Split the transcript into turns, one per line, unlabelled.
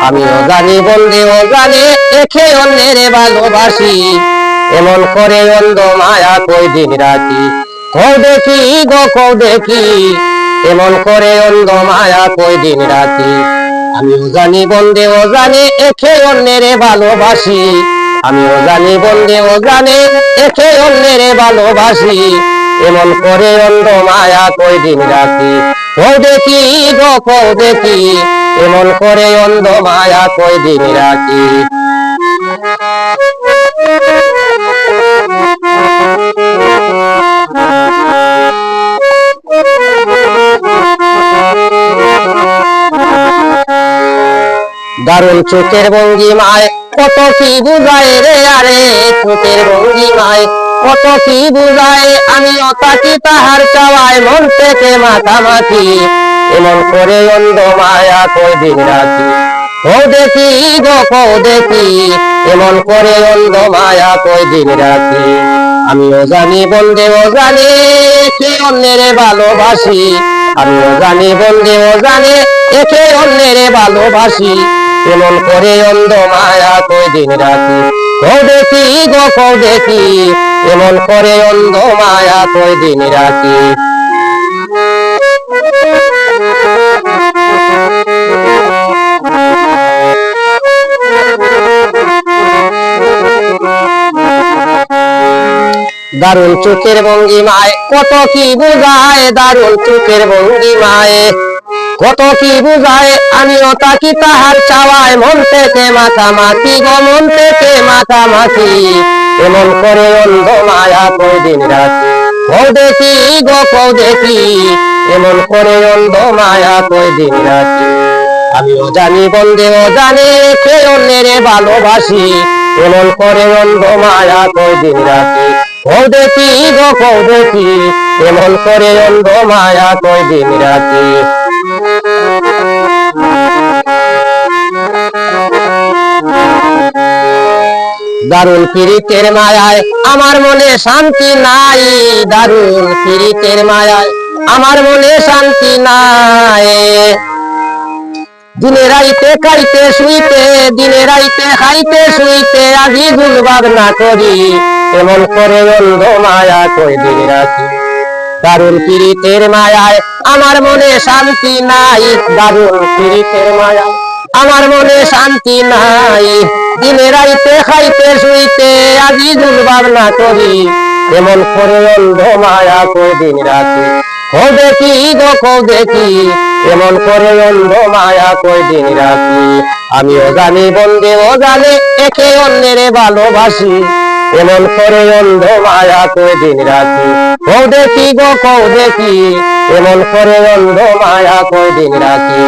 আমিও জানি বন্ধেও জানে একে অন্যের ভালোবাসি, এমন করে অন্ধ মায়া কই দিন রাখি। কও দেখি গো কও দেখি, এমন করে অন্ধ মায়া কই দিন রাখি। আমিও জানি বন্ধেও জানে একে অন্যের ভালোবাসি, আমিও জানি বন্ধেও জানে একে অন্যের ভালোবাসি, এমন করে অন্ধ মায়া কই দিন রাখি। কও দেখি গো কও দেখি, এমন করে অন্ধ মায়া কই দিন রাখি। দারুণ চোখের ভঙ্গিমায় কত কি বুঝায় রে, আরে চোখের ভঙ্গিমায় কত কি বুঝায়। আমি অতাকি তাহার চাওয়ায় মন থেকে মাথামাখি, এমন করে অন্ধ মায়া কই দিন রাখি। কও দেখি গো কও দেখি, এমন করে অন্ধ মায়া কই দিন রাখি। আমিও জানি বন্ধেও জানে একে অন্যের ভালোবাসি, আমিও জানি বন্ধেও জানে একে অন্যের ভালোবাসি, এমন করে অন্ধ মায়া কই দিন রাখি। কও দেখি গো কও দেখি, এমন করে অন্ধ মায়া কই দিন রাখি। দারুণ চোখের ভঙ্গিমায় কত কি বুঝায়, দারুণ চোখের ভঙ্গিমায় কত কি বুঝায়। আমিও তাকি তাহার চাওয়ায় মন থেকে মাখামাখি গো, মন থেকে মাখামাখি, এমন করে অন্ধ মায়া কই দিন রাখি। কও দেখি গো কও দেখি, এমন করে অন্ধ মায়া কই দিন রাখি। আমিও জানি বন্ধেও জানে কে অন্যের ভালোবাসি, এমন করে অন্ধ মায়া কই দিন রাখি। কও দেখি গো কও দেখি, এমন করে অন্ধ মায়া কই দিন রাখি। দারুণ পীড়িতের মায়ায় আমার মনে শান্তি নাই, দারুণ পীড়িতের মায়ায় আমার মনে শান্তি নাই। দিনে রাইতে খাইতে শুইতে, দিনে রাইতে খাইতে শুইতে আজি ভুল ভাবনা করি, এমন করে অন্ধ মায়া কই দিন রাখি। দারুণ পীড়িতের মায়ায় আমার মনে শান্তি নাই, দারুণ পীড়িতের মায়ায় আমার মনে শান্তি নাই। দিনে রাইতে খাইতে শুইতে আজি ভুল ভাবনা করি, এমন করে অন্ধ মায়া কই দিন রাখি। কও দেখি গো কও দেখি, এমন করে অন্ধ মায়া কই দিন রাখি। আমিও জানি বন্ধেও জানে একে অন্যের ভালোবাসি, এমন করে অন্ধ মায়া কই দিন রাখি। কও দেখি গো কও দেখি, এমন করে অন্ধ মায়া কই দিন রাখি।